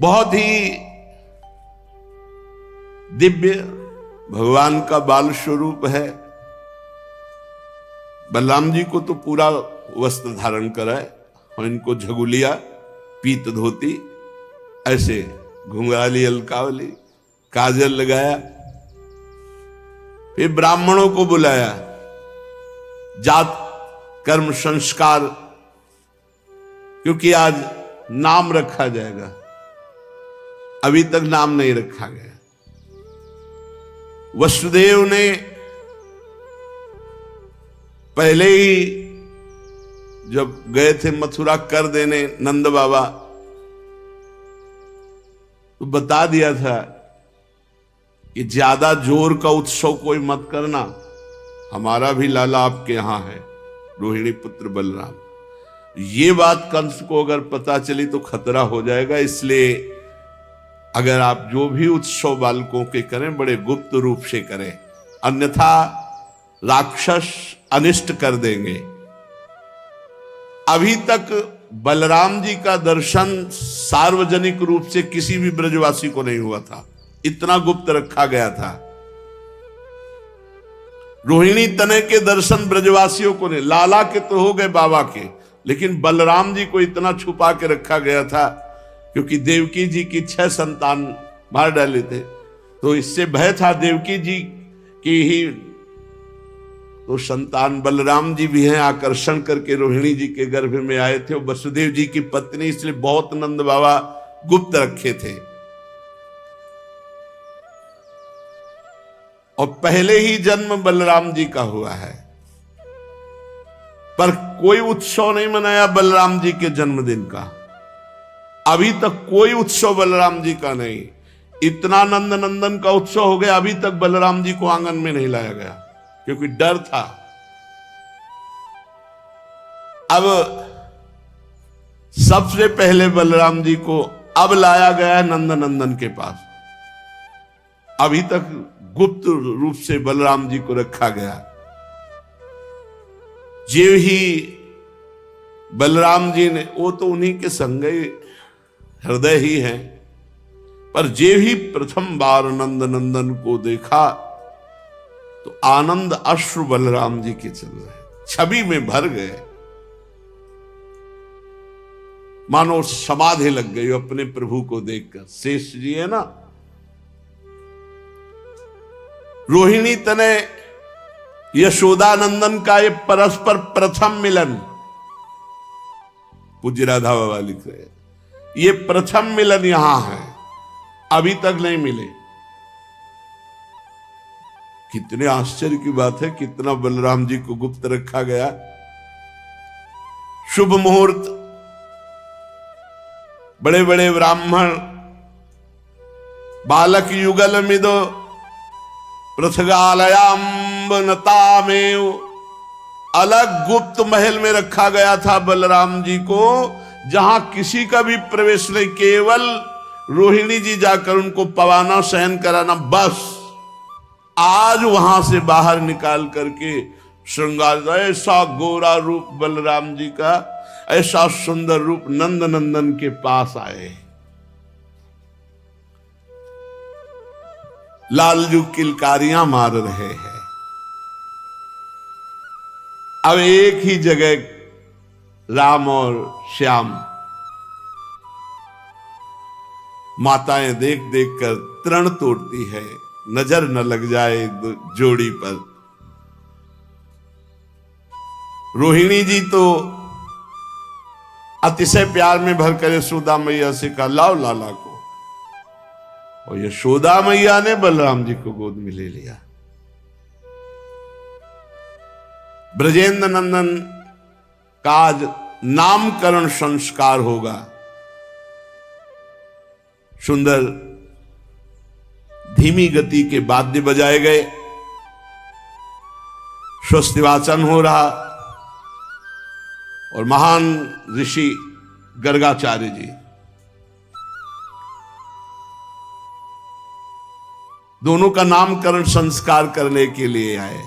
बहुत ही दिव्य भगवान का बाल स्वरूप है। बलराम जी को तो पूरा वस्त्र धारण कराए और इनको झगुलिया, पीत धोती, ऐसे घुंघराली अलकावली, काजल लगाया। फिर ब्राह्मणों को बुलाया, जात कर्म संस्कार, क्योंकि आज नाम रखा जाएगा, अभी तक नाम नहीं रखा गया। वसुदेव ने पहले ही जब गए थे मथुरा कर देने नंद बाबा, तो बता दिया था कि ज्यादा जोर का उत्सव कोई मत करना, हमारा भी लाला आपके यहां है, रोहिणी पुत्र बलराम। ये बात कंस को अगर पता चली तो खतरा हो जाएगा। इसलिए अगर आप जो भी उत्सव बालकों के करें, बड़े गुप्त रूप से करें, अन्यथा राक्षस अनिष्ट कर देंगे। अभी तक बलराम जी का दर्शन सार्वजनिक रूप से किसी भी ब्रजवासी को नहीं हुआ था, इतना गुप्त रखा गया था। रोहिणी तनय के दर्शन ब्रजवासियों को नहीं, लाला के तो हो गए बाबा के, लेकिन बलराम जी को इतना छुपा के रखा गया था क्योंकि देवकी जी की 6 संतान मार डाले थे, तो इससे भय था देवकी जी की ही तो संतान बलराम जी भी हैं, आकर्षण करके रोहिणी जी के गर्भ में आए थे। वसुदेव जी की पत्नी, इसलिए बहुत नंद बाबा गुप्त रखे थे। और पहले ही जन्म बलराम जी का हुआ है, पर कोई उत्सव नहीं मनाया बलराम जी के जन्मदिन का। अभी तक कोई उत्सव बलराम जी का नहीं। इतना नंद नंदन का उत्सव हो गया, अभी तक बलराम जी को आंगन में नहीं लाया गया क्योंकि डर था। अब सबसे पहले बलराम जी को अब लाया गया नंद नंदन के पास। अभी तक गुप्त रूप से बलराम जी को रखा गया। जीव ही बलराम जी ने, वो तो उन्हीं के संग हृदय ही हैं, पर जे ही प्रथम बार नंद नंदन को देखा तो आनंद अश्रु बलराम जी के चल रहे, छवि में भर गए, मानो समाधि लग गई अपने प्रभु को देखकर। शेष जी है ना, रोहिणी तनय यशोदानंदन का ये परस्पर प्रथम मिलन, पूज्य राधा बाबा लिख रहे, ये प्रथम मिलन यहां है, अभी तक नहीं मिले। कितने आश्चर्य की बात है, कितना बलराम जी को गुप्त रखा गया। शुभ मुहूर्त, बड़े बड़े ब्राह्मण, बालक युगल मिदो पृथगालयाम्ब नतामेव, अलग गुप्त महल में रखा गया था बलराम जी को, जहां किसी का भी प्रवेश नहीं, केवल रोहिणी जी जाकर उनको पवाना, सहन कराना, बस। आज वहां से बाहर निकाल करके श्रृंगार, ऐसा गोरा रूप बलराम जी का, ऐसा सुंदर रूप नंद नंदन के पास आए। लालजू किलकारियां मार रहे हैं। अब एक ही जगह राम और श्याम, माताएं देख देख कर तृण तोड़ती है, नजर न लग जाए जोड़ी पर। रोहिणी जी तो अतिशय प्यार में भरकर यशोदा मैया से कहा, लाओ लाला को, और यशोदा मैया ने बलराम जी को गोद में ले लिया। ब्रजेंद्र नंदन का आज नामकरण संस्कार होगा। सुंदर धीमी गति के वाद्य बजाए गए, स्वस्ति वाचन हो रहा, और महान ऋषि गर्गाचार्य जी दोनों का नामकरण संस्कार करने के लिए आए।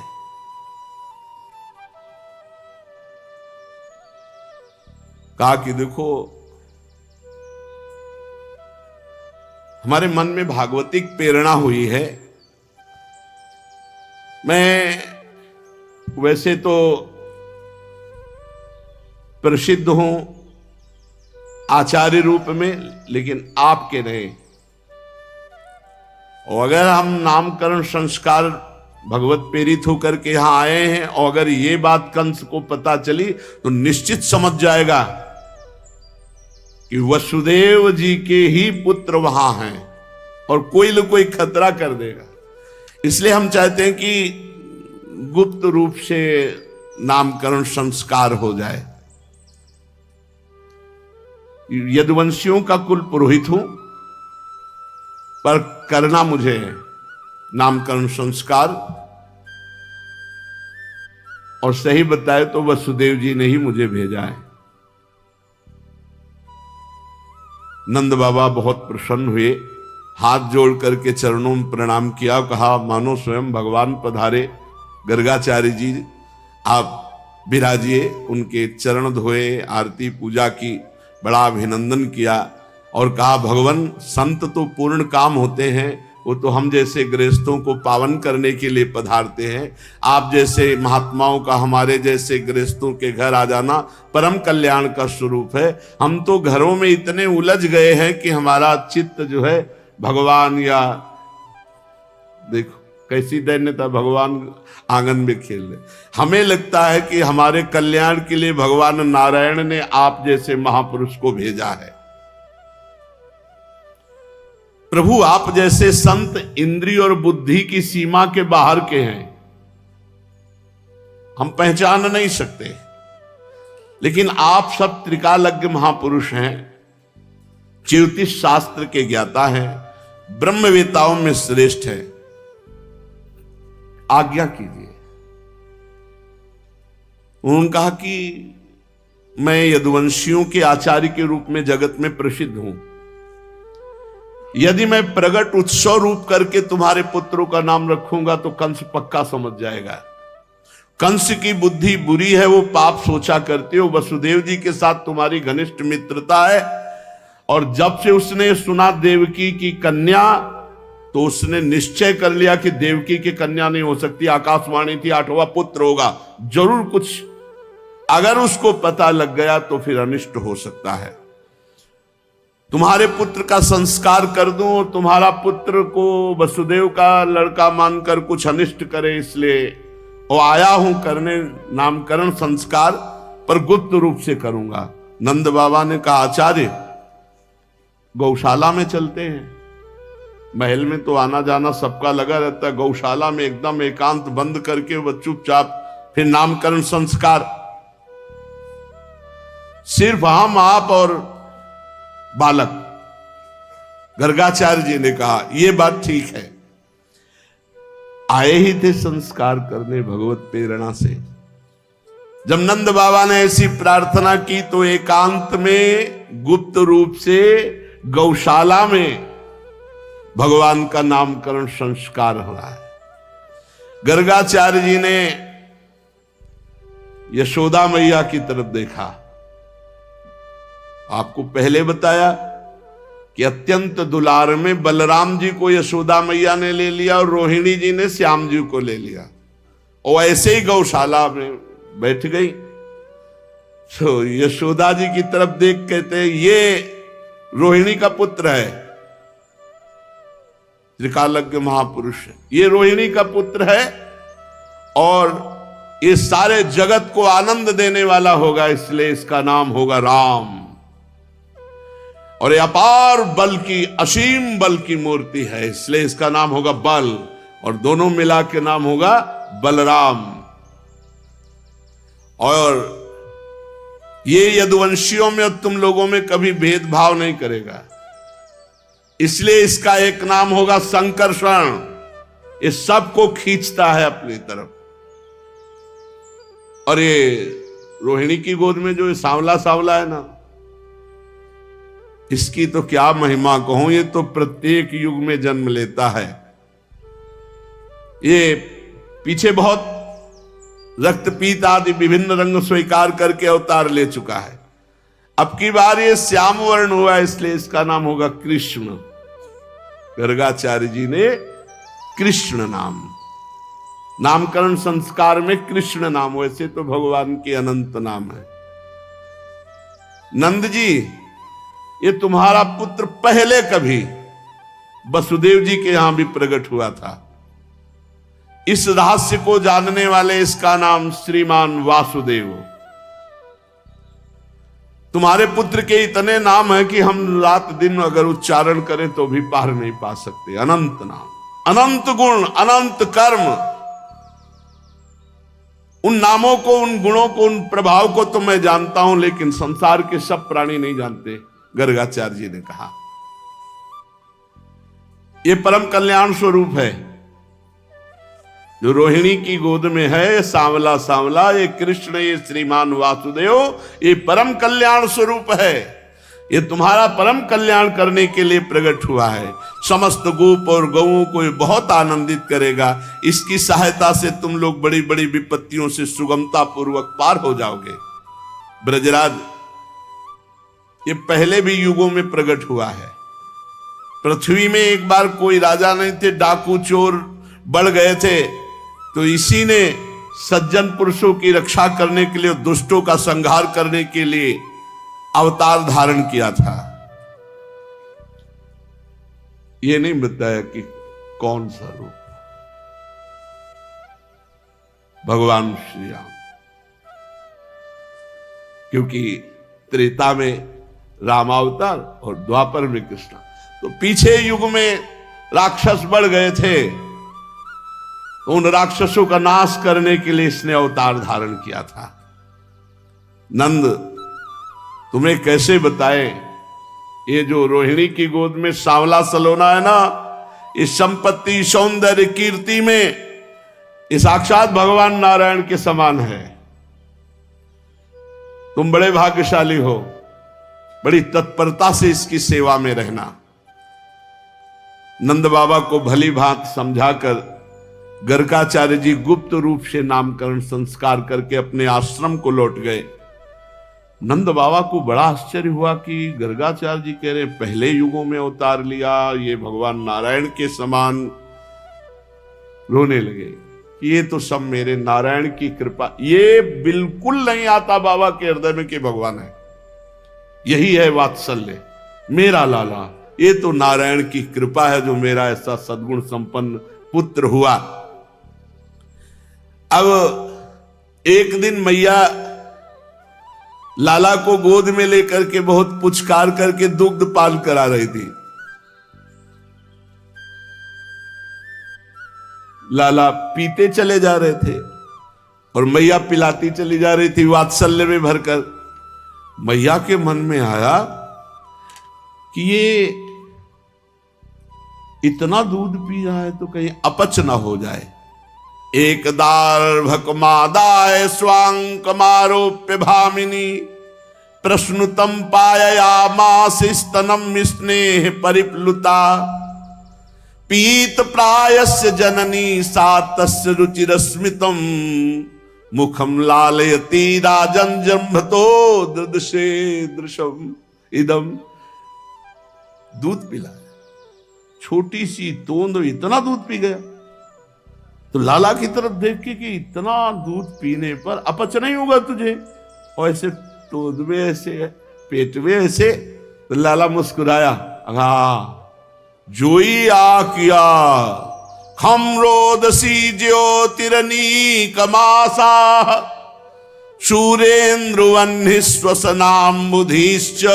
कहा कि देखो, हमारे मन में भागवतिक प्रेरणा हुई है। मैं वैसे तो प्रसिद्ध हूं आचार्य रूप में, लेकिन आपके नहीं। और अगर हम नामकरण संस्कार भगवत प्रेरित होकर के यहां आए हैं और अगर ये बात कंस को पता चली तो निश्चित समझ जाएगा कि वसुदेव जी के ही पुत्र वहां हैं और कोई न कोई खतरा कर देगा। इसलिए हम चाहते हैं कि गुप्त रूप से नामकरण संस्कार हो जाए। यदुवंशियों का कुल पुरोहित हूं, पर करना मुझे नामकरण संस्कार, और सही बताए तो वसुदेव जी ने ही मुझे भेजा है। नंद बाबा बहुत प्रसन्न हुए, हाथ जोड़ करके चरणों में प्रणाम किया, कहा मानो स्वयं भगवान पधारे। गर्गाचार्य जी आप विराजिए। उनके चरण धोए, आरती पूजा की, बड़ा अभिनंदन किया और कहा भगवान संत तो पूर्ण काम होते हैं, वो तो हम जैसे गृहस्थों को पावन करने के लिए पधारते हैं। आप जैसे महात्माओं का हमारे जैसे गृहस्थों के घर आ जाना परम कल्याण का स्वरूप है। हम तो घरों में इतने उलझ गए हैं कि हमारा चित्त जो है भगवान, या देखो कैसी दैन्यता, भगवान आंगन में खेल रहे। हमें लगता है कि हमारे कल्याण के लिए भगवान नारायण ने आप जैसे महापुरुष को भेजा है। प्रभु आप जैसे संत इंद्रिय और बुद्धि की सीमा के बाहर के हैं, हम पहचान नहीं सकते, लेकिन आप सब त्रिकालज्ञ महापुरुष हैं, ज्योतिष शास्त्र के ज्ञाता हैं, ब्रह्मवेताओं में श्रेष्ठ हैं। आज्ञा कीजिए। उन्होंने कहा कि मैं यदुवंशियों के आचार्य के रूप में जगत में प्रसिद्ध हूं। यदि मैं प्रगट उत्सव रूप करके तुम्हारे पुत्रों का नाम रखूंगा तो कंस पक्का समझ जाएगा। कंस की बुद्धि बुरी है, वो पाप सोचा करते हो। वसुदेव जी के साथ तुम्हारी घनिष्ठ मित्रता है, और जब से उसने सुना देवकी की कन्या तो उसने निश्चय कर लिया कि देवकी की कन्या नहीं हो सकती, आकाशवाणी थी 8वां पुत्र होगा जरूर। कुछ अगर उसको पता लग गया तो फिर अनिष्ट हो सकता है। तुम्हारे पुत्र का संस्कार कर दूं और तुम्हारा पुत्र को वसुदेव का लड़का मानकर कुछ अनिष्ट करे, इसलिए वो आया हूं करने नामकरण संस्कार, पर गुप्त रूप से करूंगा। नंद बाबा ने कहा आचार्य गौशाला में चलते हैं। महल में तो आना जाना सबका लगा रहता है, गौशाला में एकदम एकांत बंद करके वो चुपचाप फिर नामकरण संस्कार, सिर्फ हम आप और बालक। गर्गाचार्य जी ने कहा यह बात ठीक है। आए ही थे संस्कार करने भगवत प्रेरणा से। जब नंद बाबा ने ऐसी प्रार्थना की तो एकांत में गुप्त रूप से गौशाला में भगवान का नामकरण संस्कार हो रहा है। गर्गाचार्य जी ने यशोदा मैया की तरफ देखा। आपको पहले बताया कि अत्यंत दुलार में बलराम जी को यशोदा मैया ने ले लिया और रोहिणी जी ने श्याम जी को ले लिया, और ऐसे ही गौशाला में बैठ गई। तो यशोदा जी की तरफ देख कहते ये रोहिणी का पुत्र है, त्रिकालज्ञ महापुरुष है, ये रोहिणी का पुत्र है और ये सारे जगत को आनंद देने वाला होगा, इसलिए इसका नाम होगा राम। और ये अपार बल की, असीम बल की मूर्ति है, इसलिए इसका नाम होगा बल, और दोनों मिला के नाम होगा बलराम। और ये यदुवंशियों में और तुम लोगों में कभी भेदभाव नहीं करेगा, इसलिए इसका एक नाम होगा संकर्षण। ये सबको खींचता है अपनी तरफ। और ये रोहिणी की गोद में जो सांवला सांवला है ना, इसकी तो क्या महिमा कहूं, ये तो प्रत्येक युग में जन्म लेता है। ये पीछे बहुत रक्तपीत आदि विभिन्न रंग स्वीकार करके अवतार ले चुका है। अब की बार ये श्याम वर्ण हुआ, इसलिए इसका नाम होगा कृष्ण। गर्गाचार्य जी ने कृष्ण नाम, नामकरण संस्कार में कृष्ण नाम, वैसे तो भगवान के अनंत नाम है। नंद जी, ये तुम्हारा पुत्र पहले कभी वसुदेव जी के यहां भी प्रकट हुआ था। इस रहस्य को जानने वाले इसका नाम श्रीमान वासुदेव। तुम्हारे पुत्र के इतने नाम है कि हम रात दिन अगर उच्चारण करें तो भी पार नहीं पा सकते। अनंत नाम, अनंत गुण, अनंत कर्म। उन नामों को, उन गुणों को, उन प्रभाव को तो मैं जानता हूं, लेकिन संसार के सब प्राणी नहीं जानते। गर्गाचार्य जी ने कहा यह परम कल्याण स्वरूप है जो रोहिणी की गोद में है। सांवला सांवला ये कृष्ण, ये श्रीमान वासुदेव, ये परम कल्याण स्वरूप है। ये तुम्हारा परम कल्याण करने के लिए प्रकट हुआ है। समस्त गोप और गौओं को ये बहुत आनंदित करेगा। इसकी सहायता से तुम लोग बड़ी बड़ी विपत्तियों से सुगमता पूर्वक पार हो जाओगे। ब्रजराज, ये पहले भी युगों में प्रकट हुआ है। पृथ्वी में एक बार कोई राजा नहीं थे, डाकू चोर बढ़ गए थे, तो इसी ने सज्जन पुरुषों की रक्षा करने के लिए, दुष्टों का संहार करने के लिए अवतार धारण किया था। ये नहीं बताया कि कौन सा रूप। भगवान श्री राम, क्योंकि त्रेता में रामावतार और द्वापर में कृष्ण, तो पीछे युग में राक्षस बढ़ गए थे, तो उन राक्षसों का नाश करने के लिए इसने अवतार धारण किया था। नंद, तुम्हें कैसे बताए, ये जो रोहिणी की गोद में सांवला सलोना है ना, इस संपत्ति, सौंदर्य, कीर्ति में ये साक्षात भगवान नारायण के समान है। तुम बड़े भाग्यशाली हो, बड़ी तत्परता से इसकी सेवा में रहना। नंद बाबा को भली भांति समझाकर गर्गाचार्य जी गुप्त रूप से नामकरण संस्कार करके अपने आश्रम को लौट गए। नंद बाबा को बड़ा आश्चर्य हुआ कि गर्गाचार्य जी कह रहे पहले युगों में अवतार लिया, ये भगवान नारायण के समान। रोने लगे कि ये तो सब मेरे नारायण की कृपा। ये बिल्कुल नहीं आता बाबा के हृदय में कि भगवान है। यही है वात्सल्य, मेरा लाला, ये तो नारायण की कृपा है जो मेरा ऐसा सद्गुण संपन्न पुत्र हुआ। अब एक दिन मैया लाला को गोद में लेकर के बहुत पुचकार करके दुग्ध पान करा रही थी। लाला पीते चले जा रहे थे और मैया पिलाती चली जा रही थी वात्सल्य में भरकर। मैया के मन में आया कि ये इतना दूध पी रहा है तो कहीं अपच ना हो जाए। एक दार्भकमादाय स्वांकमारोप्य भामिनी प्रश्नुतम पाययामास स्तनम स्नेह परिप्लुता पीत प्रायस्य जननी सा तस्य रुचिरस्मितम मुखम लालयति राजन जम्भतो दृदशे दृशम इदम। दूध पिलाया, छोटी सी तोंद इतना दूध पी गया। तो लाला की तरफ देख के कि इतना दूध पीने पर अपच नहीं होगा तुझे, और ऐसे तोंद में ऐसे पेट में ऐसे। तो लाला मुस्कुराया, जोई आ किया खम रोदसी ज्योतिरनी कमासा शूरेन्द्रुवन्हि श्वसनाम बुधिश्च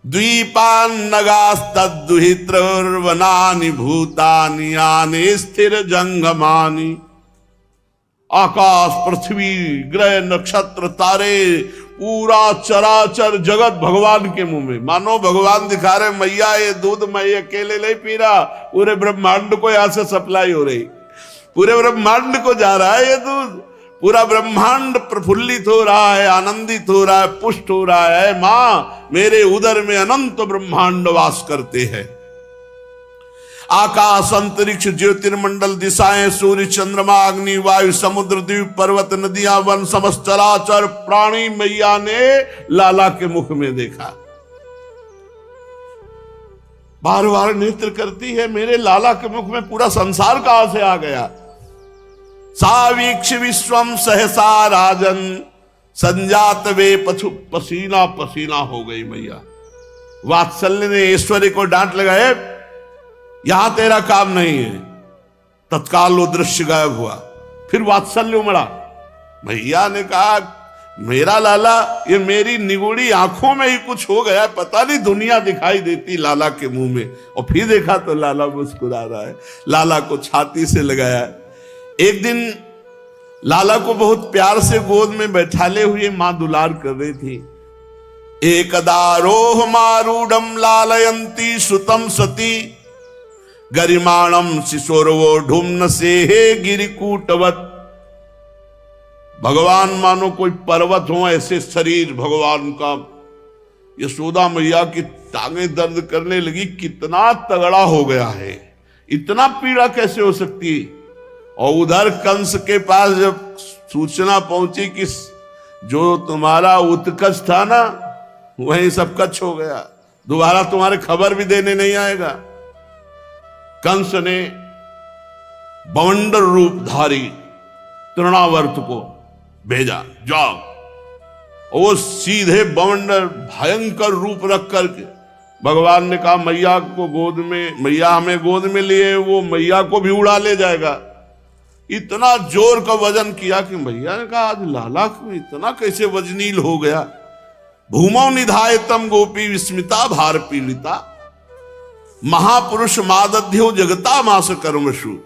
द्वीपान्नगास्तद्दुहित्रवनानि भूतानि यानि स्थिर जंगमानि। आकाश, पृथ्वी, ग्रह, नक्षत्र, तारे, पूरा चराचर जगत भगवान के मुंह में। मानो भगवान दिखा रहे मैया ये दूध मैं अकेले नहीं पी रहा, पूरे ब्रह्मांड को यहां से सप्लाई हो रही, पूरे ब्रह्मांड को जा रहा है ये दूध। पूरा ब्रह्मांड प्रफुल्लित हो रहा है, आनंदित हो रहा है, पुष्ट हो रहा है। मां, मेरे उदर में अनंत ब्रह्मांड वास करते हैं। आकाश, अंतरिक्ष, ज्योतिर्मंडल, दिशाएं, सूर्य, चंद्रमा, अग्नि, वायु, समुद्र, द्वीप, पर्वत, नदियां, वन, समस्त चराचर प्राणी मैया ने लाला के मुख में देखा। बार बार नेत्र करती है, मेरे लाला के मुख में पूरा संसार कहां से आ गया। सावीक्ष विश्वम सहसा राजन संजात वे पशु पसीना पसीना हो गई मैया। वात्सल्य ने ऐश्वर्य को डांट लगाए, यहां तेरा काम नहीं है। तत्काल वो दृश्य गायब हुआ। फिर वात्सल्य उमड़ा। मैया ने कहा, मेरा लाला, ये मेरी निगुड़ी आंखों में ही कुछ हो गया, पता नहीं दुनिया दिखाई देती लाला के मुंह में। और फिर देखा तो लाला मुस्कुरा रहा है। लाला को छाती से लगाया। एक दिन लाला को बहुत प्यार से गोद में बैठाले हुए मां दुलार कर रही थी। एकदारोह मारूढ़म लालयंती सुतम सती गरिमाणम शिशोरवो ढुम्न से हे गिरिकूटवत। भगवान मानो कोई पर्वत हो, ऐसे शरीर भगवान का। यशोदा मैया की टांगें दर्द करने लगी, कितना तगड़ा हो गया है, इतना पीड़ा कैसे हो सकती। और उधर कंस के पास जब सूचना पहुंची कि जो तुम्हारा उत्कच था ना, वही सब कच्छ हो गया, दोबारा तुम्हारे खबर भी देने नहीं आएगा। कंस ने बवंडर रूपधारी तृणावर्त को भेजा, जाओ। और वो सीधे बवंडर भयंकर रूप रख करके भगवान ने कहा, मैया को गोद में, मैया हमें गोद में लिए, वो मैया को भी उड़ा ले जाएगा। इतना जोर का वजन किया कि मैया ने कहा, आज लाला को इतना कैसे वजनील हो गया। भूमौ निधायतम गोपी विस्मिता भार पीड़िता महापुरुष मादध्यो जगता मास कर्मशु।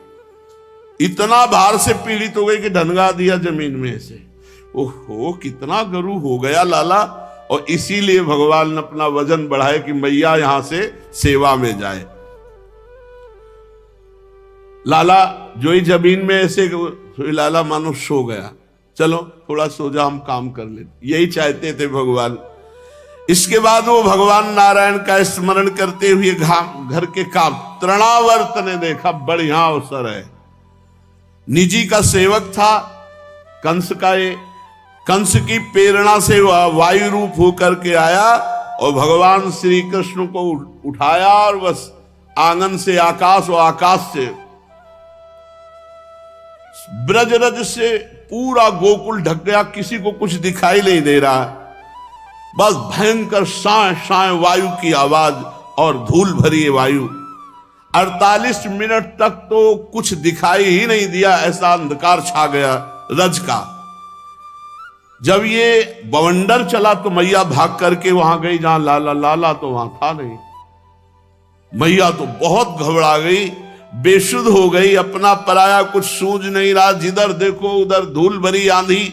इतना भार से पीड़ित हो गई कि ढनगा दिया जमीन में से। ओहो, कितना गरु हो गया लाला। और इसीलिए भगवान ने अपना वजन बढ़ाया कि मैया यहां से सेवा में जाए। लाला जो ही जमीन में ऐसे, लाला मानो सो गया। चलो थोड़ा सो जा, हम काम कर ले, यही चाहते थे भगवान। इसके बाद वो भगवान नारायण का स्मरण करते हुए घर के काम, तृणावर्त ने देखा बढ़िया अवसर है। निजी का सेवक था कंस का, ये कंस की प्रेरणा से वायु रूप होकर के आया और भगवान श्री कृष्ण को उठाया और बस आंगन से आकाश और आकाश से ब्रजरज से पूरा गोकुल ढक गया, किसी को कुछ दिखाई नहीं दे रहा। बस भयंकर साए साए वायु की आवाज और धूल भरी वायु। 48 मिनट तक तो कुछ दिखाई ही नहीं दिया, ऐसा अंधकार छा गया रज का। जब ये बवंडर चला तो मैया भाग करके वहां गई जहां लाला, लाला तो वहां था नहीं। मैया तो बहुत घबरा गई, बेसुध हो गई, अपना पराया कुछ सूझ नहीं रहा। जिधर देखो उधर धूल भरी आंधी।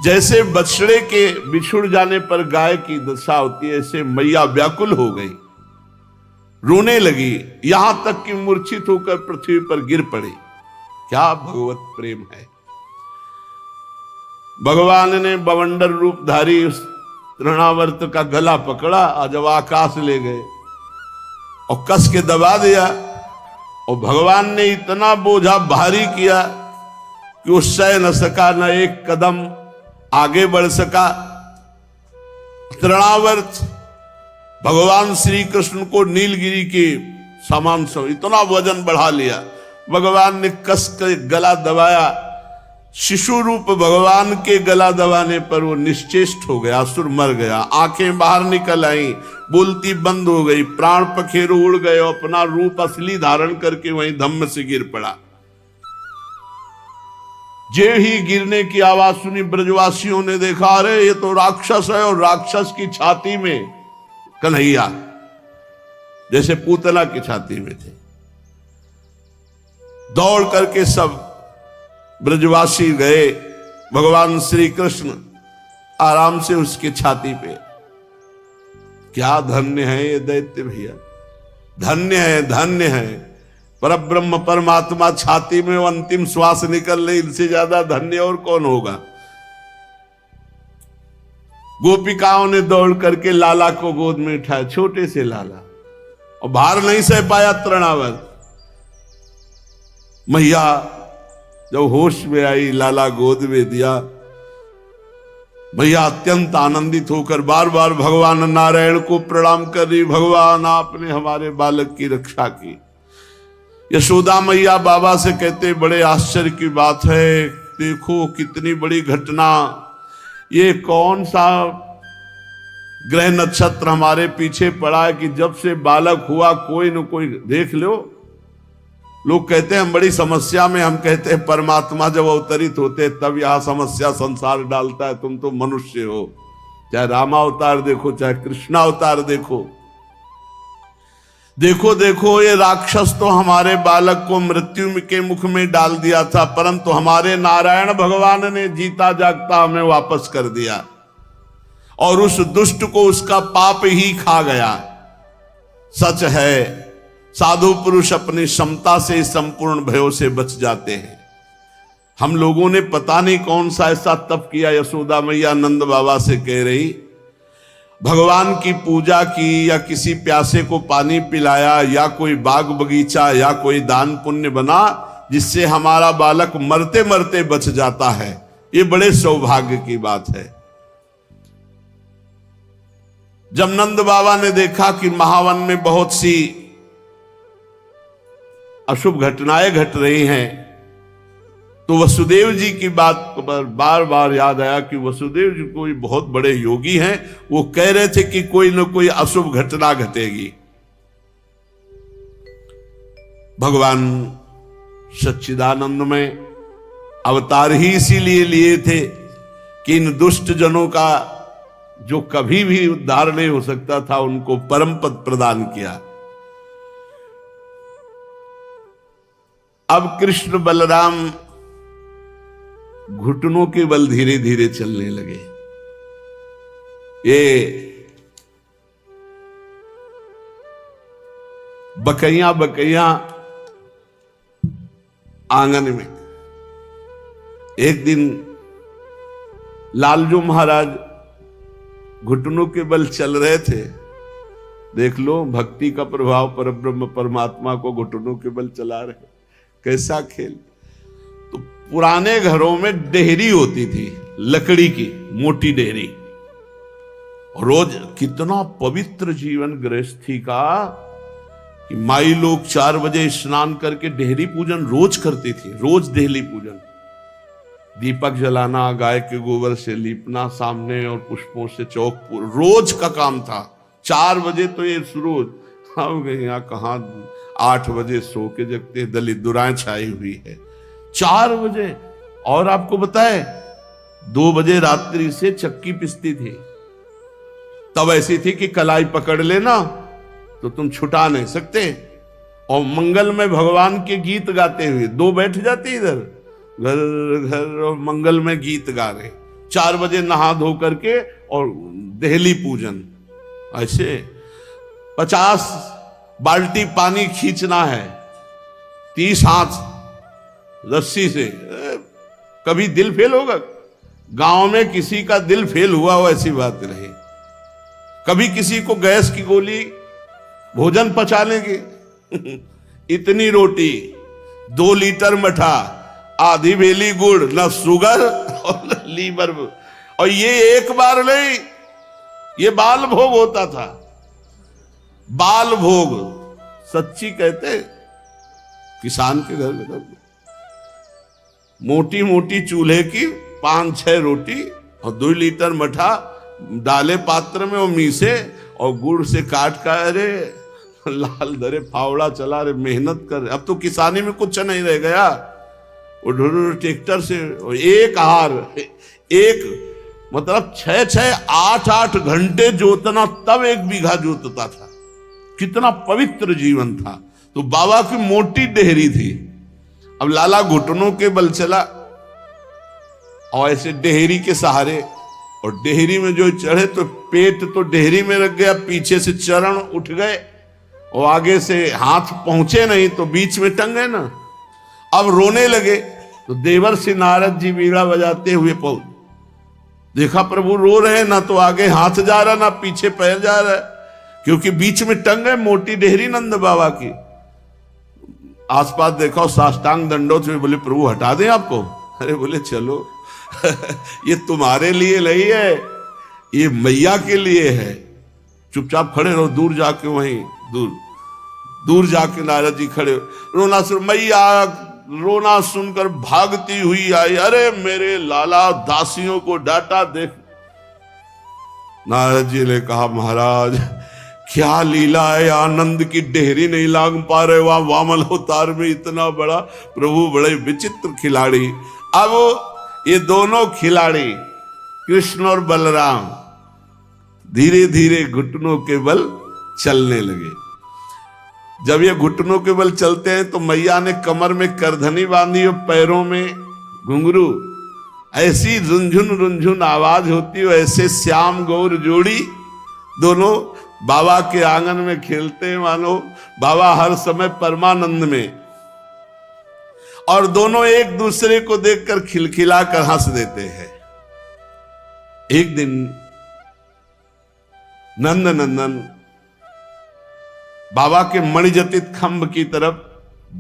जैसे बछड़े के बिछुड़ जाने पर गाय की दशा होती है, ऐसे मैया व्याकुल हो गई, रोने लगी, यहां तक कि मूर्छित होकर पृथ्वी पर गिर पड़ी। क्या भगवत प्रेम है। भगवान ने बवंडर रूपधारी उस तृणावर्त का गला पकड़ा और जब आकाश ले गए और कस के दबा दिया। और भगवान ने इतना बोझा भारी किया कि वो सह न सका, न एक कदम आगे बढ़ सका। तृणावर्त भगवान श्री कृष्ण को नीलगिरी के समान सब इतना वजन बढ़ा लिया। भगवान ने कस के गला दबाया। शिशु रूप भगवान के गला दबाने पर वो निश्चेष्ट हो गया, असुर मर गया। आंखें बाहर निकल आई, बोलती बंद हो गई, प्राण पखेरु उड़ गए, अपना रूप असली धारण करके वहीं धम्म से गिर पड़ा। जे ही गिरने की आवाज सुनी, ब्रजवासियों ने देखा, अरे ये तो राक्षस है। और राक्षस की छाती में कन्हैया, जैसे पूतना की छाती में थे। दौड़ करके सब ब्रजवासी गए। भगवान श्री कृष्ण आराम से उसकी छाती पे। क्या धन्य है ये दैत्य भैया, धन्य है, धन्य है। परब्रह्म परमात्मा छाती में अंतिम श्वास निकल रही, इनसे ज्यादा धन्य और कौन होगा। गोपिकाओं ने दौड़ करके लाला को गोद में उठाया, छोटे से लाला, और भार नहीं सह पाया तृणावर्त। मैया जब होश में आई, लाला गोद में दिया। भैया अत्यंत आनंदित होकर बार बार भगवान नारायण को प्रणाम कर रही, भगवान आपने हमारे बालक की रक्षा की। यशोदा मैया बाबा से कहते बड़े आश्चर्य की बात है, देखो कितनी बड़ी घटना, ये कौन सा ग्रह नक्षत्र हमारे पीछे पड़ा है कि जब से बालक हुआ कोई न कोई, देख लो लोग कहते हैं हम बड़ी समस्या में, हम कहते हैं परमात्मा जब अवतरित होते तब यहां समस्या संसार डालता है, तुम तो मनुष्य हो। चाहे रामावतार देखो चाहे कृष्णावतार देखो, देखो देखो ये राक्षस तो हमारे बालक को मृत्यु के मुख में डाल दिया था, परंतु हमारे नारायण भगवान ने जीता जागता हमें वापस कर दिया और उस दुष्ट को उसका पाप ही खा गया। सच है साधु पुरुष अपनी क्षमता से संपूर्ण भयों से बच जाते हैं। हम लोगों ने पता नहीं कौन सा ऐसा तप किया, यशोदा मैया नंद बाबा से कह रही, भगवान की पूजा की या किसी प्यासे को पानी पिलाया या कोई बाग बगीचा या कोई दान पुण्य बना जिससे हमारा बालक मरते मरते बच जाता है, ये बड़े सौभाग्य की बात है। जब नंद बाबा ने देखा कि महावन में बहुत सी अशुभ घटनाएं घट रही हैं, तो वसुदेव जी की बात पर बार बार याद आया कि वसुदेव जी कोई बहुत बड़े योगी हैं, वो कह रहे थे कि कोई न कोई अशुभ घटना घटेगी। भगवान सच्चिदानंद में अवतार ही इसीलिए लिए थे कि इन दुष्ट जनों का जो कभी भी उद्धार नहीं हो सकता था उनको परम पद प्रदान किया। अब कृष्ण बलराम घुटनों के बल धीरे धीरे चलने लगे। ये बकैया आंगन में एक दिन लालजू महाराज घुटनों के बल चल रहे थे। देख लो भक्ति का प्रभाव, परब्रह्म परमात्मा को घुटनों के बल चला रहे, कैसा खेल। तो पुराने घरों में डेहरी होती थी, लकड़ी की मोटी डेहरी, रोज कितना पवित्र जीवन गृहस्थी का कि माई लोग 4 बजे स्नान करके डेहरी पूजन रोज करती थी, रोज डेहरी पूजन, दीपक जलाना, गाय के गोबर से लीपना सामने और पुष्पों से चौक रोज का काम था। 4 बजे तो ये शुरू, हम यहाँ कहाँ 8 बजे सो के जगते, दलित दुराएं छाई हुई है 4 बजे। और आपको बताए 2 बजे रात्रि से चक्की पिसती थी, तब ऐसी थी कि कलाई पकड़ लेना तो तुम छुटा नहीं सकते, और मंगल में भगवान के गीत गाते हुए 2 बैठ जाती इधर घर घर और मंगल में गीत गा रहे, 4 बजे नहा धो करके और देहली पूजन। ऐसे 50 बाल्टी पानी खींचना है 30 हाथ रस्सी से, कभी दिल फेल होगा? गांव में किसी का दिल फेल हुआ हो ऐसी बात नहीं। कभी किसी को गैस की गोली भोजन पचा लेंगे इतनी रोटी, 2 लीटर मठा, आधी बेली गुड़, न शुगर और न लीवर, और ये एक बार नहीं, ये बाल भोग होता था, बाल भोग सच्ची कहते किसान के घर में मोटी मोटी चूल्हे की 5-6 रोटी और 2 लीटर मठा डाले पात्र में और मीसे और गुड़ से काट का, अरे लाल दरे फावड़ा चला रे, मेहनत कर। अब तो किसानी में कुछ नहीं रह गया, वो ट्रैक्टर से एक हार, एक मतलब 6-6 8-8 घंटे जोतना, तब 1 बीघा जोतता था। कितना पवित्र जीवन था। तो बाबा की मोटी डेहरी थी। अब लाला घुटनों के बल चला और ऐसे डेहरी के सहारे, और डेहरी में जो चढ़े तो पेट तो डेहरी में रख गया, पीछे से चरण उठ गए और आगे से हाथ पहुंचे नहीं तो बीच में टंग गए ना। अब रोने लगे तो देवर्षि नारद जी बीड़ा बजाते हुए पहुंच, देखा प्रभु रो रहे, ना तो आगे हाथ जा रहा ना पीछे पैर जा रहा है, क्योंकि बीच में टंग गए मोटी डेहरी नंद बाबा की। आसपास देखा, साष्टांग दंडोत में बोले प्रभु हटा दें आपको? अरे बोले चलो, ये तुम्हारे लिए नहीं है, ये मैया के लिए है। चुपचाप खड़े रहो, दूर जाके वहीं दूर जाके नारद जी खड़े रोना सुन, मैया रोना सुनकर भागती हुई आई, अरे मेरे लाला दासियों को डांटा देख। नारद जी ने कहा महाराज क्या लीला है, आनंद की डेहरी नहीं लाग पा रहे, वहां वामन अवतार में इतना बड़ा प्रभु, बड़े विचित्र खिलाड़ी। अब ये दोनों खिलाड़ी कृष्ण और बलराम धीरे धीरे घुटनों के बल चलने लगे। जब ये घुटनों के बल चलते हैं तो मैया ने कमर में करधनी बांधी और पैरों में घुंघरू, ऐसी रुंझुन रुंझुन आवाज होती है, ऐसे श्याम गौर जोड़ी दोनों बाबा के आंगन में खेलते हैं, मानो बाबा हर समय परमानंद में, और दोनों एक दूसरे को देखकर खिलखिला कर हंस देते हैं। एक दिन नंद नंदन बाबा के मणिजटित खंभ की तरफ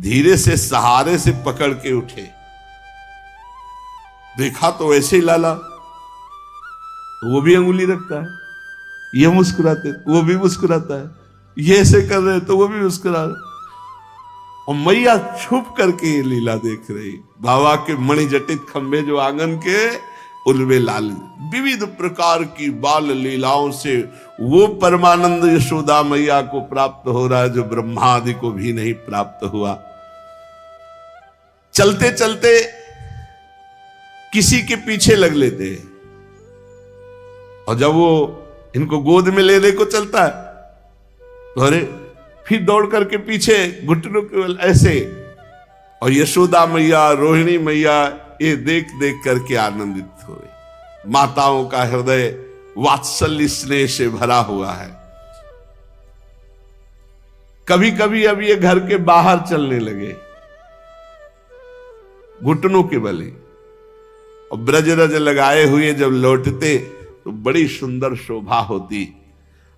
धीरे से सहारे से पकड़ के उठे। देखा तो ऐसे ही लाला, वो भी अंगुली रखता है, ये मुस्कुराते वो भी मुस्कुराता है, ये ऐसे कर रहे तो वो भी मुस्कुरा रहे, और मैया छुप करके ये लीला देख रही। बाबा के मणिजटित खंभे जो आंगन के, उनमें लाल विविध प्रकार की बाल लीलाओं से वो परमानंद यशोदा मैया को प्राप्त हो रहा है जो ब्रह्मा आदि को भी नहीं प्राप्त हुआ। चलते चलते किसी के पीछे लग लेते हैं, और जब वो इनको गोद में लेने को चलता है तो अरे फिर दौड़ करके पीछे घुटनों के बल ऐसे, और यशोदा मैया रोहिणी मैया ये देख देख करके आनंदित हुए। माताओं का हृदय वात्सल्य स्नेह से भरा हुआ है। कभी कभी अब ये घर के बाहर चलने लगे घुटनों के बल, और ब्रज रज लगाए हुए जब लौटते तो बड़ी सुंदर शोभा होती।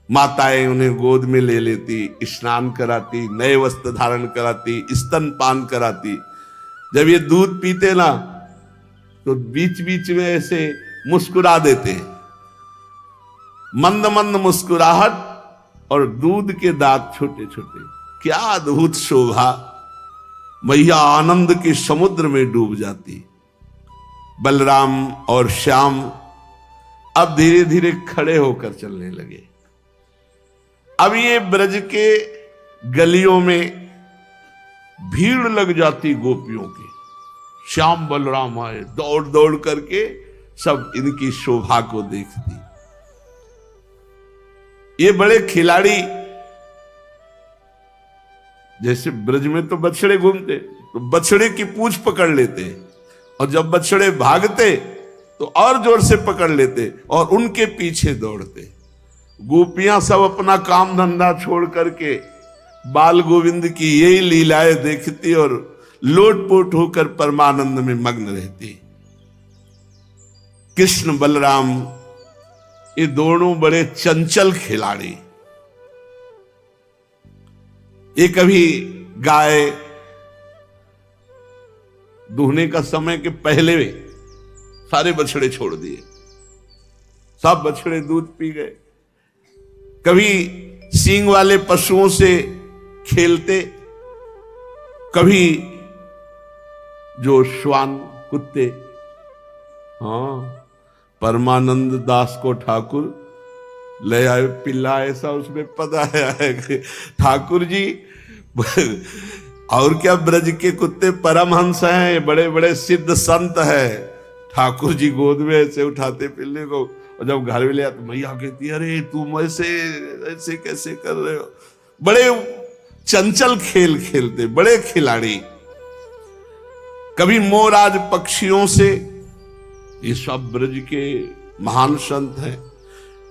माताएं उन्हें गोद में ले लेती, स्नान कराती, नए वस्त्र धारण कराती, स्तनपान कराती। जब ये दूध पीते ना तो बीच बीच में ऐसे मुस्कुरा देते, मंद मंद मुस्कुराहट, और दूध के दांत छोटे छोटे। क्या अद्भुत शोभा! मैया आनंद के समुद्र में डूब जाती। बलराम और श्याम अब धीरे धीरे खड़े होकर चलने लगे। अब ये ब्रज के गलियों में भीड़ लग जाती गोपियों की। श्याम बलराम आए, दौड़ दौड़ करके सब इनकी शोभा को देखती। ये बड़े खिलाड़ी, जैसे ब्रज में तो बछड़े घूमते तो बछड़े की पूंछ पकड़ लेते, और जब बछड़े भागते तो और जोर से पकड़ लेते और उनके पीछे दौड़ते। गोपियां सब अपना काम धंधा छोड़ करके बाल गोविंद की यही लीलाएं देखती और लोटपोट होकर परमानंद में मग्न रहती। कृष्ण बलराम ये दोनों बड़े चंचल खिलाड़ी। ये कभी गाय दूहने का समय के पहले सारे बछड़े छोड़ दिए, सब बछड़े दूध पी गए। कभी सींग वाले पशुओं से खेलते, कभी जो श्वान कुत्ते। हाँ, परमानंद दास को ठाकुर ले आए पिल्ला, ऐसा उसमें पता है ठाकुर जी। और क्या, ब्रज के कुत्ते परमहंस हैं, बड़े बड़े सिद्ध संत हैं। ठाकुर जी गोद में ऐसे उठाते पिल्ले को, और जब घर में ले आते मैया कहती अरे तुम ऐसे कैसे कर रहे हो। बड़े चंचल खेल खेलते, बड़े खिलाड़ी। कभी मोराज पक्षियों से, ये सब ब्रज के महान संत हैं।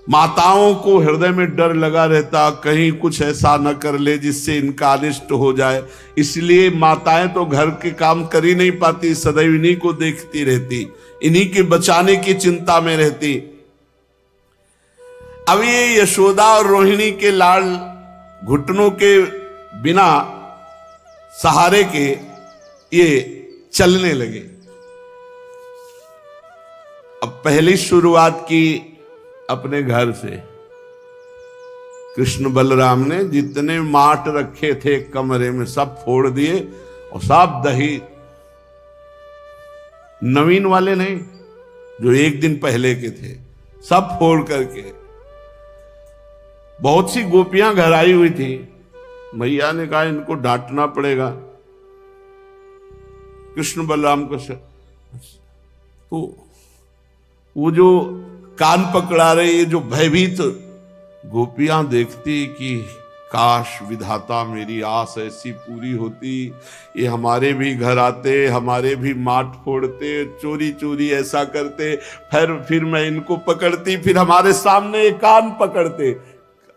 माताओं को हृदय में डर लगा रहता, कहीं कुछ ऐसा न कर ले जिससे इनका अनिष्ट हो जाए, इसलिए माताएं तो घर के काम कर ही नहीं पाती, सदैव इन्हीं को देखती रहती, इन्हीं के बचाने की चिंता में रहती। अब ये यशोदा और रोहिणी के लाल घुटनों के बिना सहारे के ये चलने लगे। अब पहली शुरुआत की अपने घर से। कृष्ण बलराम ने जितने माट रखे थे कमरे में सब फोड़ दिए और सब दही, नवीन वाले नहीं, जो एक दिन पहले के थे, सब फोड़ करके। बहुत सी गोपियां घर आई हुई थी। मैया ने कहा इनको डांटना पड़ेगा। कृष्ण बलराम को तो वो जो कान पकड़ा रहे, ये जो भयभीत गोपियां देखती कि काश विधाता मेरी आस ऐसी पूरी होती, ये हमारे भी घर आते, हमारे भी माट फोड़ते, चोरी चोरी ऐसा करते, फिर मैं इनको पकड़ती, फिर हमारे सामने ये कान पकड़ते।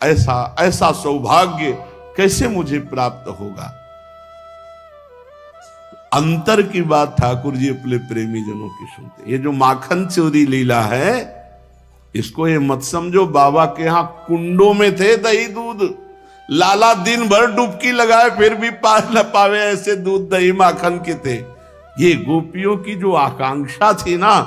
ऐसा ऐसा सौभाग्य कैसे मुझे प्राप्त होगा। अंतर की बात ठाकुर जी अपने प्रेमी जनों की सुनते। ये जो माखन चोरी लीला है, इसको ये मत समझो बाबा के यहां कुंडों में थे दही दूध, लाला दिन भर डुबकी लगाए फिर भी पा न पावे ऐसे दूध दही माखन के थे। ये गोपियों की जो आकांक्षा थी ना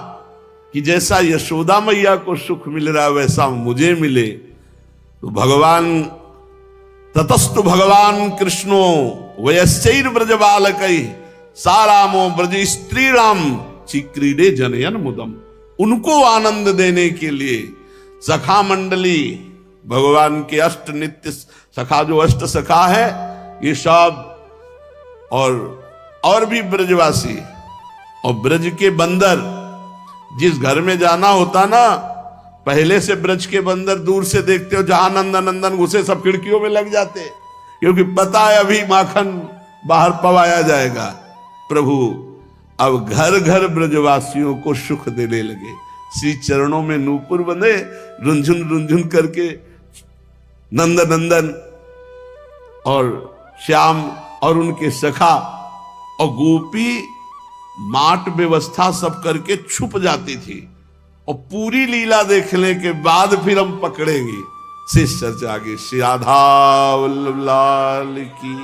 कि जैसा यशोदा मैया को सुख मिल रहा वैसा मुझे मिले, तो भगवान ततस्तु भगवान कृष्णो वयस्यैर ब्रज बालकै सारामो ब्रज स्त्रीणाम चिक्रीडे जनयन मुदम। उनको आनंद देने के लिए सखा मंडली, भगवान के अष्ट नित्य सखा, जो अष्ट सखा है ये सब, और भी ब्रजवासी और ब्रज के बंदर। जिस घर में जाना होता ना, पहले से ब्रज के बंदर दूर से देखते हो, जहां नंदन नंदन घुसे सब खिड़कियों में लग जाते, क्योंकि पता है अभी माखन बाहर पवाया जाएगा। प्रभु अब घर घर ब्रजवासियों को सुख देने लगे। श्री चरणों में नूपुर बंधे, रुंझुन रुंझुन करके नंद नंदन और श्याम और उनके सखा और गोपी माट व्यवस्था सब करके छुप जाती थी, और पूरी लीला देखने के बाद फिर हम पकड़ेंगे। शेष चर्चा आगे। श्री राधा वल्लभ लाल की।